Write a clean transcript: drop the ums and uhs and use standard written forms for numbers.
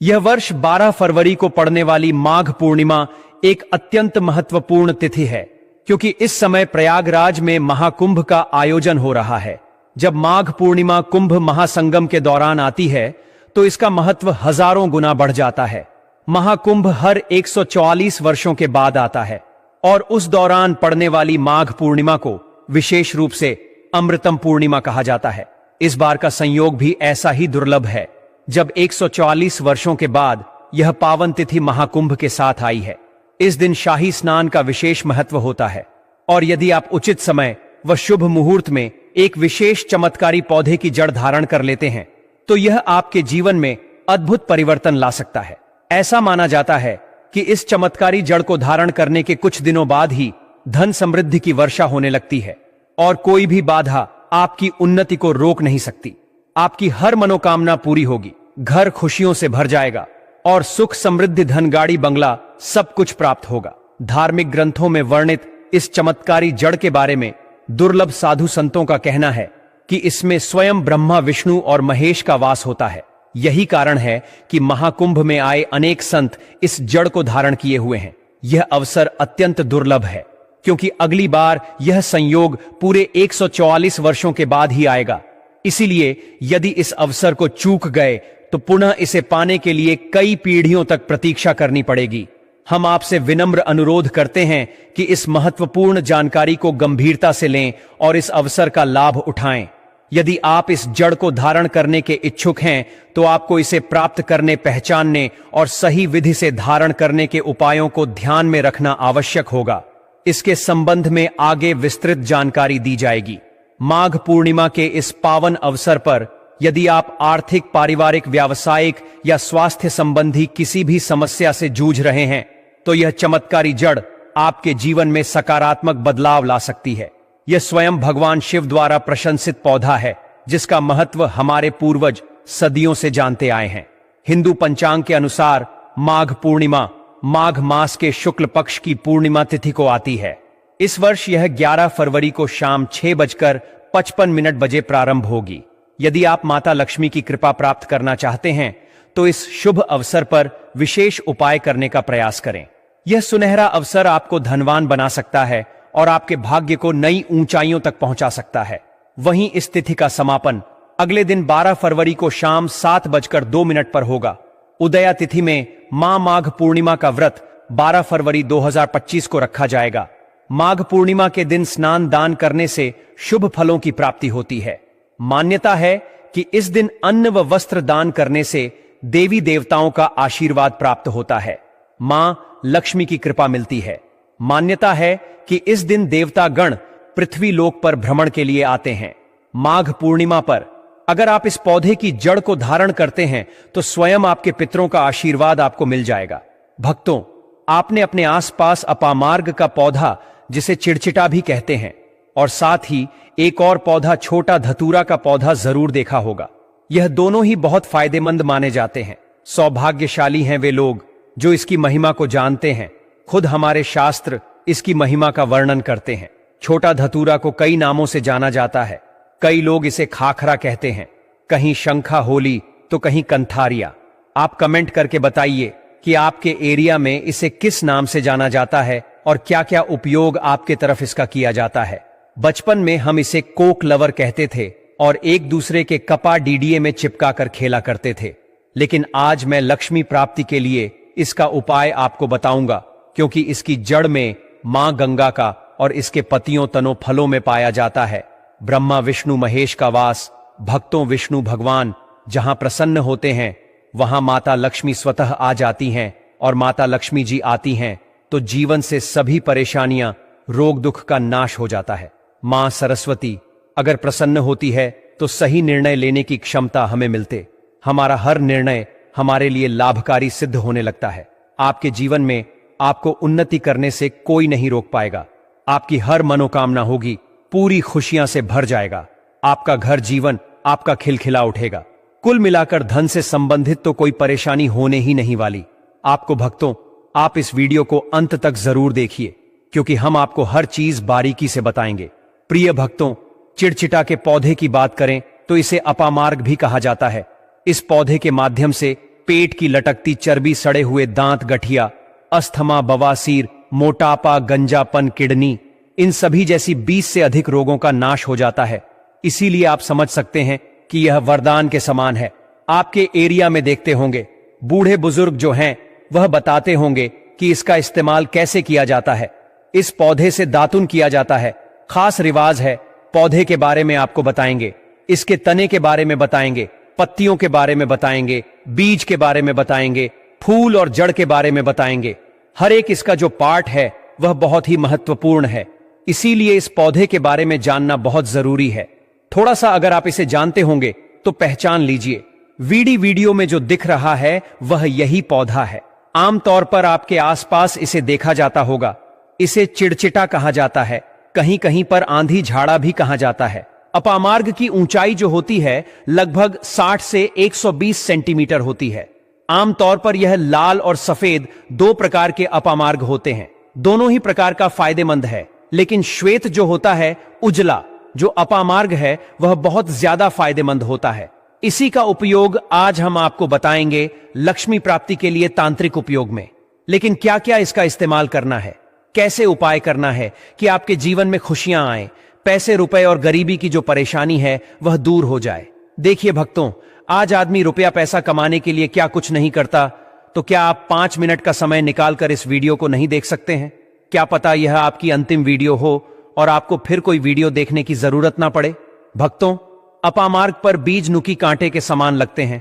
यह वर्ष 12 फरवरी को पड़ने वाली माघ पूर्णिमा एक अत्यंत महत्वपूर्ण तिथि है, क्योंकि इस समय प्रयागराज में महाकुंभ का आयोजन हो रहा है। जब माघ पूर्णिमा कुंभ महासंगम के दौरान आती है तो इसका महत्व हजारों गुना बढ़ जाता है। महाकुंभ हर 144 वर्षों के बाद आता है और उस दौरान पड़ने वाली माघ पूर्णिमा को विशेष रूप से अमृतम पूर्णिमा कहा जाता है। इस बार का संयोग भी ऐसा ही दुर्लभ है, जब 144 वर्षों के बाद यह पावन तिथि महाकुंभ के साथ आई है। इस दिन शाही स्नान का विशेष महत्व होता है और यदि आप उचित समय व शुभ मुहूर्त में एक विशेष चमत्कारी पौधे की जड़ धारण कर लेते हैं तो यह आपके जीवन में अद्भुत परिवर्तन ला सकता है। ऐसा माना जाता है कि इस चमत्कारी जड़ को धारण करने के कुछ दिनों बाद ही धन समृद्धि की वर्षा होने लगती है और कोई भी बाधा आपकी उन्नति को रोक नहीं सकती। आपकी हर मनोकामना पूरी होगी, घर खुशियों से भर जाएगा और सुख समृद्धि धन गाड़ी बंगला सब कुछ प्राप्त होगा। धार्मिक ग्रंथों में वर्णित इस चमत्कारी जड़ के बारे में दुर्लभ साधु संतों का कहना है कि इसमें स्वयं ब्रह्मा विष्णु और महेश का वास होता है। यही कारण है कि महाकुंभ में आए अनेक संत इस जड़ को धारण किए हुए हैं। यह अवसर अत्यंत दुर्लभ है क्योंकि अगली बार यह संयोग पूरे 144 वर्षों के बाद ही आएगा। इसीलिए यदि इस अवसर को चूक गए तो पुनः इसे पाने के लिए कई पीढ़ियों तक प्रतीक्षा करनी पड़ेगी। हम आपसे विनम्र अनुरोध करते हैं कि इस महत्वपूर्ण जानकारी को गंभीरता से लें और इस अवसर का लाभ उठाएं। यदि आप इस जड़ को धारण करने के इच्छुक हैं तो आपको इसे प्राप्त करने, पहचानने और सही विधि से धारण करने के उपायों को ध्यान में रखना आवश्यक होगा। इसके संबंध में आगे विस्तृत जानकारी दी जाएगी। माघ पूर्णिमा के इस पावन अवसर पर यदि आप आर्थिक, पारिवारिक, व्यावसायिक या स्वास्थ्य संबंधी किसी भी समस्या से जूझ रहे हैं तो यह चमत्कारी जड़ आपके जीवन में सकारात्मक बदलाव ला सकती है। यह स्वयं भगवान शिव द्वारा प्रशंसित पौधा है जिसका महत्व हमारे पूर्वज सदियों से जानते आए हैं। हिंदू पंचांग के अनुसार माघ पूर्णिमा माघ मास के शुक्ल पक्ष की पूर्णिमा तिथि को आती है। इस वर्ष यह 11 फरवरी को शाम 6:55 बजे प्रारंभ होगी। यदि आप माता लक्ष्मी की कृपा प्राप्त करना चाहते हैं तो इस शुभ अवसर पर विशेष उपाय करने का प्रयास करें। यह सुनहरा अवसर आपको धनवान बना सकता है और आपके भाग्य को नई ऊंचाइयों तक पहुंचा सकता है। वहीं इस तिथि का समापन अगले दिन 12 फरवरी को शाम 7:02 पर होगा। उदया तिथि में मां माघ पूर्णिमा का व्रत 12 फरवरी 2025 को रखा जाएगा। माघ पूर्णिमा के दिन स्नान दान करने से शुभ फलों की प्राप्ति होती है। मान्यता है कि इस दिन अन्न व वस्त्र दान करने से देवी देवताओं का आशीर्वाद प्राप्त होता है, मां लक्ष्मी की कृपा मिलती है। मान्यता है कि इस दिन देवता गण पृथ्वी लोक पर भ्रमण के लिए आते हैं। माघ पूर्णिमा पर अगर आप इस पौधे की जड़ को धारण करते हैं तो स्वयं आपके पितरों का आशीर्वाद आपको मिल जाएगा। भक्तों, आपने अपने आसपास अपामार्ग का पौधा, जिसे चिड़चिटा भी कहते हैं, और साथ ही एक और पौधा छोटा धतूरा का पौधा जरूर देखा होगा। यह दोनों ही बहुत फायदेमंद माने जाते हैं। सौभाग्यशाली हैं वे लोग जो इसकी महिमा को जानते हैं। खुद हमारे शास्त्र इसकी महिमा का वर्णन करते हैं। छोटा धतूरा को कई नामों से जाना जाता है। कई लोग इसे खाखरा कहते हैं, कहीं शंखा होली तो कहीं कंथारिया। आप कमेंट करके बताइए कि आपके एरिया में इसे किस नाम से जाना जाता है और क्या क्या उपयोग आपके तरफ इसका किया जाता है। बचपन में हम इसे कोक लवर कहते थे और एक दूसरे के कपा डीडीए में चिपका कर खेला करते थे। लेकिन आज मैं लक्ष्मी प्राप्ति के लिए इसका उपाय आपको बताऊंगा, क्योंकि इसकी जड़ में मां गंगा का और इसके पतियों तनों फलों में पाया जाता है ब्रह्मा विष्णु महेश का वास। भक्तों, विष्णु भगवान जहां प्रसन्न होते हैं वहां माता लक्ष्मी स्वतः आ जाती हैं और माता लक्ष्मी जी आती हैं तो जीवन से सभी परेशानियां, रोग दुख का नाश हो जाता है। मां सरस्वती अगर प्रसन्न होती है तो सही निर्णय लेने की क्षमता हमें मिलते। हमारा हर निर्णय हमारे लिए लाभकारी सिद्ध होने लगता है। आपके जीवन में आपको उन्नति करने से कोई नहीं रोक पाएगा। आपकी हर मनोकामना होगी, पूरी खुशियां से भर जाएगा। आपका घर जीवन आपका खिलखिला उठेगा। कुल मिलाकर धन से संबंधित तो कोई परेशानी होने ही नहीं वाली। आपको भक्तों, आप इस वीडियो को अंत तक जरूर देखिए, क्योंकि हम आपको हर चीज बारीकी से बताएंगे। प्रिय भक्तों, चिड़चिटा के पौधे की बात करें तो इसे अपामार्ग भी कहा जाता है। इस पौधे के माध्यम से पेट की लटकती चर्बी, सड़े हुए दांत, गठिया, अस्थमा, बवासीर, मोटापा, गंजापन, किडनी, इन सभी जैसी 20 से अधिक रोगों का नाश हो जाता है। इसीलिए आप समझ सकते हैं कि यह वरदान के समान है। आपके एरिया में देखते होंगे बूढ़े बुजुर्ग जो हैं वह बताते होंगे कि इसका इस्तेमाल कैसे किया जाता है। इस पौधे से दातुन किया जाता है, खास रिवाज है। पौधे के बारे में आपको बताएंगे, इसके तने के बारे में बताएंगे, पत्तियों के बारे में बताएंगे, बीज के बारे में बताएंगे, फूल और जड़ के बारे में बताएंगे। हर एक इसका जो पार्ट है वह बहुत ही महत्वपूर्ण है। इसीलिए इस पौधे के बारे में जानना बहुत जरूरी है। थोड़ा सा अगर आप इसे जानते होंगे तो पहचान लीजिए। वीडियो में जो दिख रहा है वह यही पौधा है। आमतौर पर आपके आसपास इसे देखा जाता होगा। इसे चिड़चिटा कहा जाता है, कहीं कहीं पर आंधी झाड़ा भी कहा जाता है। अपामार्ग की ऊंचाई जो होती है लगभग 60 से 120 सेंटीमीटर होती है। आमतौर पर यह लाल और सफेद दो प्रकार के अपामार्ग होते हैं। दोनों ही प्रकार का फायदेमंद है, लेकिन श्वेत जो होता है, उजला जो अपामार्ग है, वह बहुत ज्यादा फायदेमंद होता है। इसी का उपयोग आज हम आपको बताएंगे लक्ष्मी प्राप्ति के लिए तांत्रिक उपयोग में। लेकिन क्या क्या इसका इस्तेमाल करना है, कैसे उपाय करना है कि आपके जीवन में खुशियां आए, पैसे रुपए और गरीबी की जो परेशानी है वह दूर हो जाए। देखिए भक्तों, आज आदमी रुपया पैसा कमाने के लिए क्या कुछ नहीं करता, तो क्या आप 5 मिनट का समय निकालकर इस वीडियो को नहीं देख सकते हैं? क्या पता यह आपकी अंतिम वीडियो हो और आपको फिर कोई वीडियो देखने की जरूरत ना पड़े। भक्तों, अपामार्ग पर बीज नुकी कांटे के समान लगते हैं।